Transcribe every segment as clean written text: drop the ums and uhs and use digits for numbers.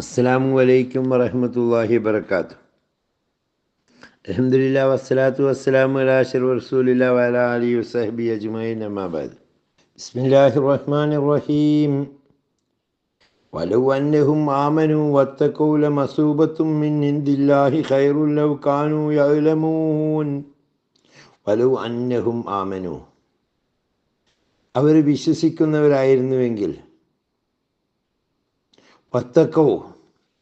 അസ്സലാമു അലൈക്കും വറഹ്മത്തുള്ളാഹി വബറകാതുഹു. അൽഹംദുലില്ലാ വസ്സലാത്തു വസ്സലാമു അലാ അഷ്റഫി റസൂലില്ലാ വഅലാ ആലിഹി വസഹ്ബിഹി അജ്മഈൻ അമ്മാ ബഅദ്. ബിസ്മില്ലാഹിർ റഹ്മാനിർ റഹീം. വലൗ അന്നഹും ആമനൂ വത്തഖൂ ലമസൂബത്തും മിൻ ഇൻദില്ലാഹി ഖൈറുൻ ലൗ കാനൂ യഅലമൂൻ. വലൗ അന്നഹും ആമനൂ, അവർ വിശ്വസിക്കുന്നവരായിരുന്നുവെങ്കിൽ, വത്തഖൂ,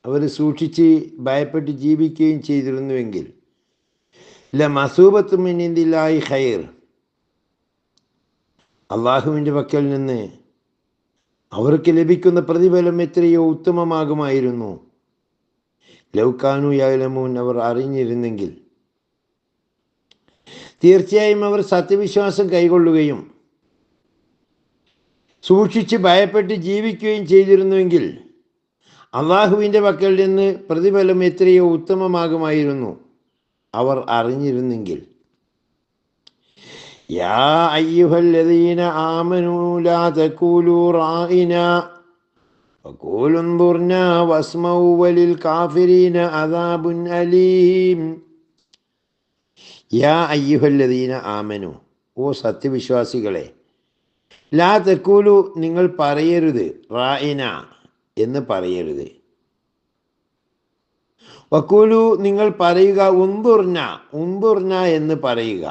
അവർ സൂക്ഷിച്ച് ഭയപ്പെട്ട് ജീവിക്കുകയും ചെയ്തിരുന്നുവെങ്കിൽ, ലമസൂബത്തും മിൻ ഇൻദില്ലാഹി ഖൈർ, അള്ളാഹുവിൻ്റെ പക്കൽ നിന്ന് അവർക്ക് ലഭിക്കുന്ന പ്രതിഫലം എത്രയോ ഉത്തമമാകുമായിരുന്നു. ലൗകാനു യഅലമൂൻ, അവർ അറിഞ്ഞിരുന്നെങ്കിൽ. തീർച്ചയായും അവർ സത്യവിശ്വാസം കൈക്കൊള്ളുകയും സൂക്ഷിച്ച് ഭയപ്പെട്ട് ജീവിക്കുകയും ചെയ്തിരുന്നുവെങ്കിൽ അള്ളാഹുവിൻ്റെ പക്കൽ നിന്ന് പ്രതിഫലം എത്രയോ ഉത്തമമാകുമായിരുന്നു, അവർ അറിഞ്ഞിരുന്നെങ്കിൽ. യാ അയ്യുഹല്ലദീന ആമനൂ ലാ തഖൂലൂ റാഇനാ വഖൂലു ഉൻദുർനാ വസ്മഊ വലിൽ കാഫിരീന അദാബുൻ അലീം. യാ അയ്യുഹല്ലദീന ആമനു, ഓ സത്യവിശ്വാസികളെ, ലാ തഖൂലു, നിങ്ങൾ പറയരുത്, റാഇന എന്ന് പറയരുത്. വഖൂലു, നിങ്ങൾ പറയുക, ഉൻദുർന എന്ന് പറയുക.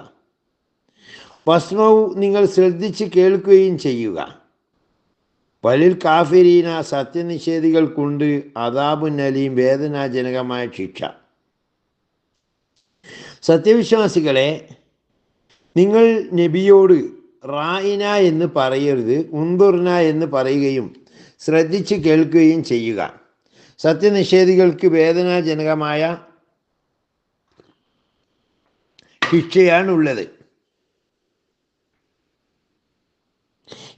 വസ്മൗ, നിങ്ങൾ ശ്രദ്ധിച്ച് കേൾക്കുകയും ചെയ്യുക. വലിൽ കാഫിരീന, സത്യനിഷേധികൾക്കുണ്ട് അദാബുൻ അലീം, വേദനാജനകമായ ശിക്ഷ. സത്യവിശ്വാസികളെ, നിങ്ങൾ നബിയോട് റായിന എന്ന് പറയരുത്, ഉൻദുർന എന്ന് പറയുകയും ശ്രദ്ധിച്ച് കേൾക്കുകയും ചെയ്യുക. സത്യനിഷേധികൾക്ക് വേദനാജനകമായ ശിക്ഷയാണുള്ളത്.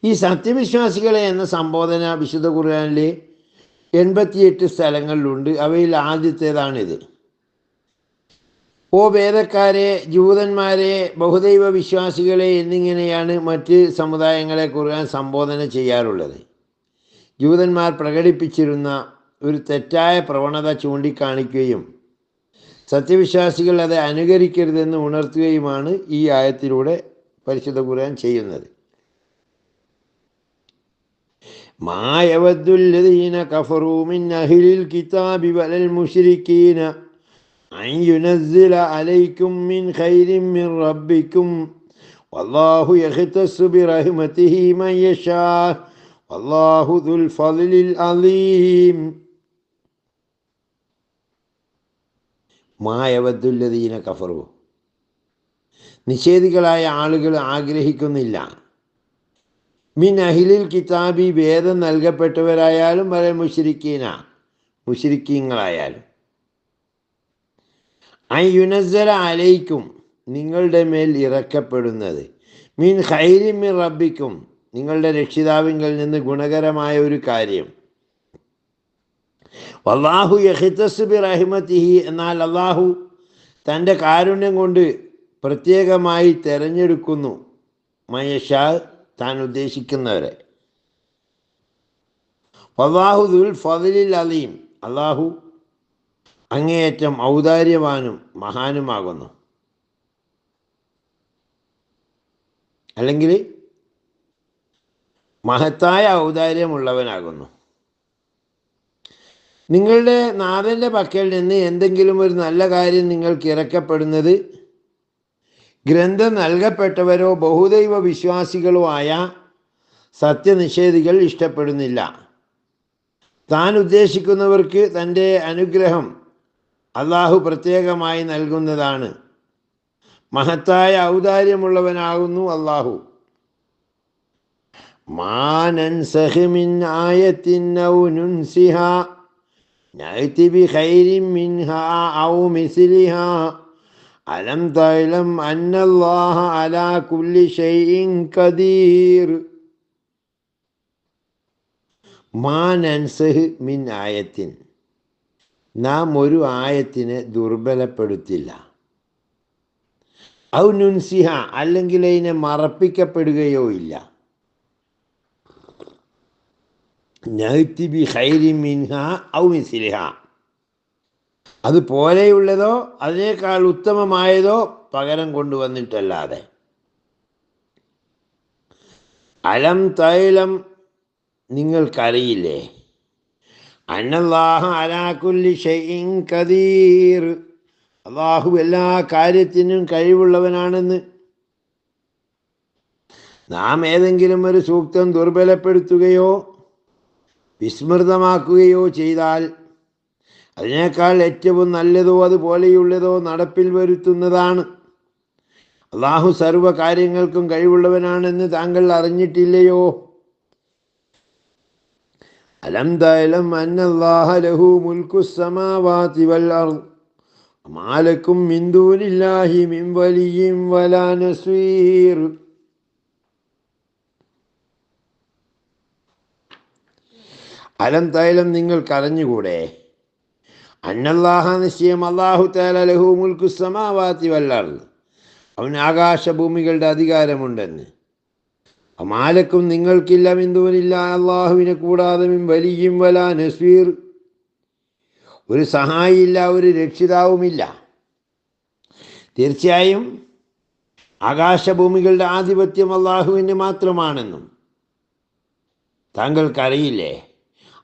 ഈ സത്യവിശ്വാസികളെ എന്ന സംബോധന വിശുദ്ധ ഖുർആനിലെ 88 സ്ഥലങ്ങളിലുണ്ട്. അവയിൽ ആദ്യത്തേതാണിത്. ഓ വേദക്കാരെ, ജൂതന്മാരെ, ബഹുദൈവ വിശ്വാസികളെ എന്നിങ്ങനെയാണ് മറ്റ് സമുദായങ്ങളെ ഖുർആൻ സംബോധന ചെയ്യാറുള്ളത്. ജൂതന്മാർ പ്രകടിപ്പിച്ചിരുന്ന ഒരു തെറ്റായ പ്രവണത ചൂണ്ടിക്കാണിക്കുകയും സത്യവിശ്വാസികൾ അത് അനുകരിക്കരുതെന്ന് ഉണർത്തുകയുമാണ് ഈ ആയത്തിലൂടെ പരിശുദ്ധ ഖുർആൻ ചെയ്യുന്നത്. മാ യവദ്ദുല്ലദീന കഫറൂ മിൻ അഹ്ലിൽ കിതാബി വലൽ മുശ്രിക്കീന അൻ യുനസ്സില അലൈക്കും മിൻ ഖൈരിൻ മിൻ റബ്ബിക്കും വല്ലാഹു യഖ്തസ്സു ബിറഹ്മതിഹി മൻ യശാ വല്ലാഹു ദുൽ ഫളിൽ അലീം. മാ യവദ്ദുല്ലദീന കഫറൂ, നിഷേധികളായ ആളുകൾ ആഗ്രഹിക്കുന്നില്ല. മിൻ അഹ്ലിൽ കിതാബി, വേദം നൽകപ്പെട്ടവരായാലും വലൽ മുശ്രിക്കീന, മുശ്രിക്കീങ്ങളായാലും. അൻ യുനസ്സല അലൈക്കും, നിങ്ങളുടെ മേൽ ഇറക്കപ്പെടുന്നത്. മിൻ ഖൈരിൻ മിൻ റബ്ബിക്കും, നിങ്ങളുടെ രക്ഷിതാവിങ്കിൽ നിന്ന് ഗുണകരമായ ഒരു കാര്യം. വല്ലാഹു യഖ്തസ്സു ബിറഹ്മതിഹി, എന്നാൽ അള്ളാഹു തൻ്റെ കാരുണ്യം കൊണ്ട് പ്രത്യേകമായി തിരഞ്ഞെടുക്കുന്നു. മയഷാ, താൻ ഉദ്ദേശിക്കുന്നവരെ. വല്ലാഹു ദുൽ ഫളിൽ അലീം, അള്ളാഹു അങ്ങേയറ്റം ഔദാര്യവാനും മഹാനുമാകുന്നു. അല്ലെങ്കിൽ മഹത്തായ ഔദാര്യമുള്ളവനാകുന്നു. നിങ്ങളുടെ നാഥൻ്റെ പക്കൽ നിന്ന് എന്തെങ്കിലും ഒരു നല്ല കാര്യം നിങ്ങൾക്ക് ഇറക്കപ്പെടുന്നത് ഗ്രന്ഥം നൽകപ്പെട്ടവരോ ബഹുദൈവ വിശ്വാസികളോ ആയ സത്യനിഷേധികൾ ഇഷ്ടപ്പെടുന്നില്ല. താൻ ഉദ്ദേശിക്കുന്നവർക്ക് തൻ്റെ അനുഗ്രഹം അള്ളാഹു പ്രത്യേകമായി നൽകുന്നതാണ്. മഹത്തായ ഔദാര്യമുള്ളവനാകുന്നു അള്ളാഹു. മാ നൻസഖ് മിൻ ആയത്തിൻ ഔ നുൻസിഹാ നഅതി ബിഖൈരിൻ മിൻഹാ ഔ മിസ്ലിഹാ അലം തഅലം അന്നല്ലാഹ അലാ കുല്ലി ഷൈഇൻ ഖദീർ. മാ നൻസഖ് മിൻ ആയത്തിൻ, നാം ഒരു ആയത്തിനെ ദുർബലപ്പെടുത്തില്ല. ഔ നുൻസിഹ, അല്ലെങ്കിൽ അതിനെ മറപ്പിക്കപ്പെടുകയോ ഇല്ല. നഅ്തി ബി ഖൈരിൻ മിൻഹാ ഔ മിസ്ലിഹാ, അതുപോലെയുള്ളതോ അതിനേക്കാൾ ഉത്തമമായതോ പകരം കൊണ്ടുവന്നിട്ടല്ലാതെ. അലം തൈലം, നിങ്ങൾക്കറിയില്ലേ, അന്നല്ലാഹ അലാ കുല്ലി ഷൈഇൻ ഖദീർ, അല്ലാഹു എല്ലാ കാര്യത്തിനും കഴിവുള്ളവനാണെന്ന്. നാം ഏതെങ്കിലും ഒരു സൂക്തം ദുർബലപ്പെടുത്തുകയോ വിസ്മൃതമാക്കുകയോ ചെയ്താൽ അതിനേക്കാൾ ഏറ്റവും നല്ലതോ അതുപോലെയുള്ളതോ നടപ്പിൽ വരുത്തുന്നതാണ്. അല്ലാഹു സർവ്വ കാര്യങ്ങൾക്കും കഴിവുള്ളവനാണെന്ന് താങ്കൾ അറിഞ്ഞിട്ടില്ലയോ? അലം തഅലം അന്നല്ലാഹ ലഹു മുൽക്കുസ് സമാവാതി വൽ അർദ് വമാ ലക്കും മിൻ ദൂനില്ലാഹി മിൻ വലിയ്യിൻ വലാ നസീർ. അലം തഅലം, നിങ്ങൾക്കറിഞ്ഞുകൂടെ, അന്നല്ലാഹ, നിശ്ചയം അല്ലാഹു തആല ലഹു മുൽക്കുസ് സമാവാതി വൽ അർദ്, അവന് ആകാശഭൂമികളുടെ അധികാരമുണ്ടെന്ന്. അമാലക്കും, നിങ്ങൾക്കില്ല, മിൻ ദൂനില്ലാഹി, അല്ലാഹുവിനെ കൂടാതെ, മിൻ വലിയ്യിൻ വലാ നസീർ, ഒരു സഹായിയില്ല, ഒരു രക്ഷിതാവുമില്ല. തീർച്ചയായും ആകാശഭൂമികളുടെ ആധിപത്യം അല്ലാഹുവിന് മാത്രമാണെന്നും താങ്കൾക്കറിയില്ലേ?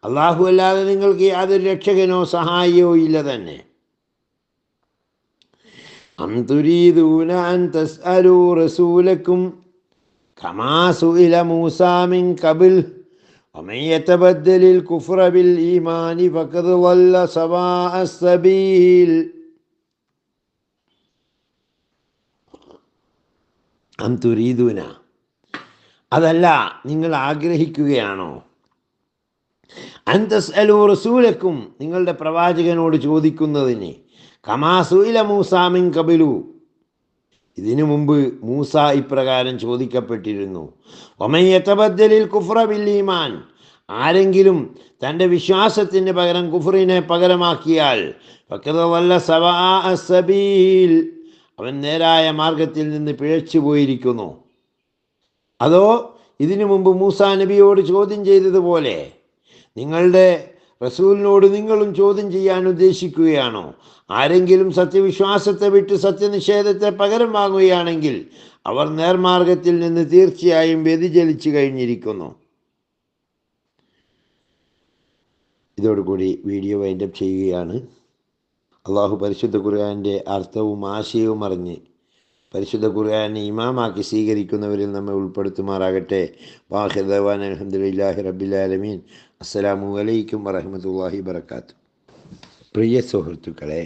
അല്ലാഹു അല്ലാതെ നിങ്ങൾക്ക് യാതൊരു രക്ഷകനോ സഹായിയോ ഇല്ല തന്നെ. അം തുരീദൂന അൻ തസ്അലൂ റസൂലക്കും കമാ സുഇല മൂസാ മിൻ ഖബൽ വമൻ യതബദ്ദലിൽ കുഫ്ര ബിൽ ഈമാനി ഫഖദ് ളല്ല സവാഅസ് സബീൽ. അം തുരീദൂന, അതല്ല, നിങ്ങൾ ആഗ്രഹിക്കുകയാണോ, അൻ തസ്അലൂ റസൂലക്കും, നിങ്ങളുടെ പ്രവാചകനോട് ചോദിക്കുന്നതിന്, കമാ സുഇല മൂസാ മിൻ ഖബലു, ഇതിനു മുമ്പ് മൂസ ഇപ്രകാരം ചോദിക്കപ്പെട്ടിരുന്നു. വമൻ യതബദ്ദലിൽ കുഫ്ര ബിൽ ഈമാൻ, ആരെങ്കിലും തൻ്റെ വിശ്വാസത്തിന് പകരം കുഫറിനെ പകരമാക്കിയാൽ ഫഖദ് ളല്ല സവാഅസ് സബീൽ, അവൻ നേരായ മാർഗത്തിൽ നിന്ന് പിഴച്ചു പോയിരിക്കുന്നു. അതോ ഇതിനു മുമ്പ് മൂസാ നബിയോട് ചോദ്യം ചെയ്തതുപോലെ നിങ്ങളുടെ റസൂലിനോട് നിങ്ങളും ചോദ്യം ചെയ്യാൻ ഉദ്ദേശിക്കുകയാണോ? ആരെങ്കിലും സത്യവിശ്വാസത്തെ വിട്ട് സത്യനിഷേധത്തെ പകരം വാങ്ങുകയാണെങ്കിൽ അവർ നേർമാർഗത്തിൽ നിന്ന് തീർച്ചയായും വ്യതിചലിച്ചു കഴിഞ്ഞിരിക്കുന്നു. ഇതോടുകൂടി വീഡിയോ വൈൻഡപ്പ് ചെയ്യുകയാണ്. അള്ളാഹു പരിശുദ്ധ ഖുർആൻ്റെ അർത്ഥവും ആശയവും അറിഞ്ഞ് പരിശുദ്ധ ഖുർആനെ ഇമാമാക്കി സ്വീകരിക്കുന്നവരിൽ നമ്മെ ഉൾപ്പെടുത്തുമാറാകട്ടെ. വാഹിർ ദഅ്വാന അൽഹംദുലില്ലാഹി റബ്ബിൽ ആലമീൻ. അസ്സലാമു അലൈക്കും വറഹ്മത്തുള്ളാഹി വബറകാതുഹു. പ്രിയ സുഹൃത്തുക്കളെ,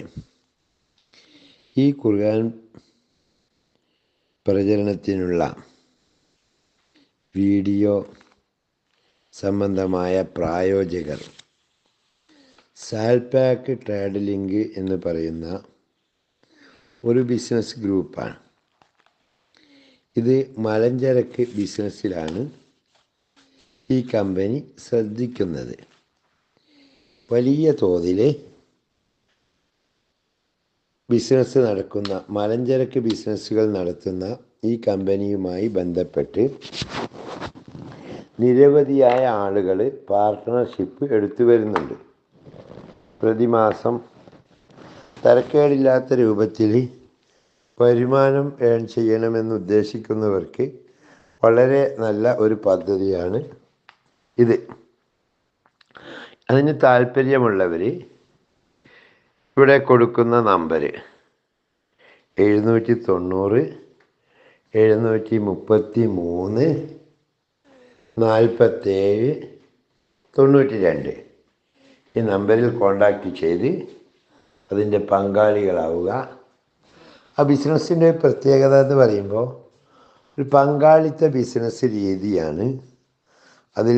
ഈ ഖുർആൻ പ്രചരണത്തിനുള്ള വീഡിയോ സംബന്ധമായ പ്രായോജകർ സാൽപാക്ക് ട്രേഡ് ലിങ്ക് എന്ന് പറയുന്ന ഒരു ബിസിനസ് ഗ്രൂപ്പാണ്. ഇത് മലഞ്ചരക്ക് ബിസിനസ്സിലാണ് ഈ കമ്പനി ശ്രദ്ധിക്കുന്നത്. വലിയ തോതിൽ ബിസിനസ് നടക്കുന്ന, മലഞ്ചരക്ക് ബിസിനസ്സുകൾ നടത്തുന്ന ഈ കമ്പനിയുമായി ബന്ധപ്പെട്ട് നിരവധിയായ ആളുകൾ പാർട്ട്ണർഷിപ്പ് എടുത്തു വരുന്നുണ്ട്. പ്രതിമാസം തരക്കേടില്ലാത്ത രൂപത്തിൽ വരുമാനം ഏൺ ചെയ്യണമെന്ന് ഉദ്ദേശിക്കുന്നവർക്ക് വളരെ നല്ല ഒരു പദ്ധതിയാണ് ഇത്. അതിന് താല്പര്യമുള്ളവർ ഇവിടെ കൊടുക്കുന്ന നമ്പർ 790 733 47 92 ഈ നമ്പറിൽ കോണ്ടാക്റ്റ് ചെയ്ത് അതിൻ്റെ പങ്കാളികളാവുക. ആ ബിസിനസ്സിൻ്റെ പ്രത്യേകത എന്ന് പറയുമ്പോൾ ഒരു പങ്കാളിത്ത ബിസിനസ് രീതിയാണ്. അതിൽ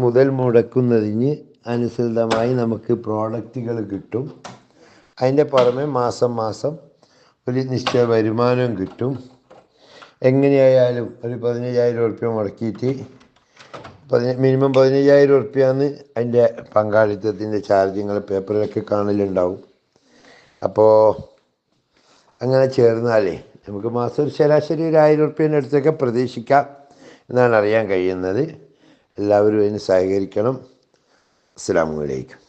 മുതൽ മുടക്കുന്നതിന് അനുസൃതമായി നമുക്ക് പ്രോഡക്റ്റുകൾ കിട്ടും. അതിൻ്റെ പുറമെ മാസം മാസം ഒരു നിശ്ചയ വരുമാനം കിട്ടും. എങ്ങനെയായാലും ഒരു 15,000 ഉറുപ്പ്യ മുടക്കിയിട്ട് മിനിമം 15,000 ഉറുപ്പ്യാണ് അതിൻ്റെ പങ്കാളിത്തത്തിൻ്റെ ചാർജ്. നിങ്ങൾ പേപ്പറിലൊക്കെ കാണലുണ്ടാവും. അപ്പോൾ അങ്ങനെ ചേർന്നാലേ നമുക്ക് മാസം ഒരു ശരാശരി 1,000 ഉറുപ്പ്യേൻ്റെ അടുത്തൊക്കെ പ്രതീക്ഷിക്കാം എന്നാണ് അറിയാൻ കഴിയുന്നത്. എല്ലാവരും അതിന് സഹകരിക്കണം. അസ്സലാമു അലൈക്കും.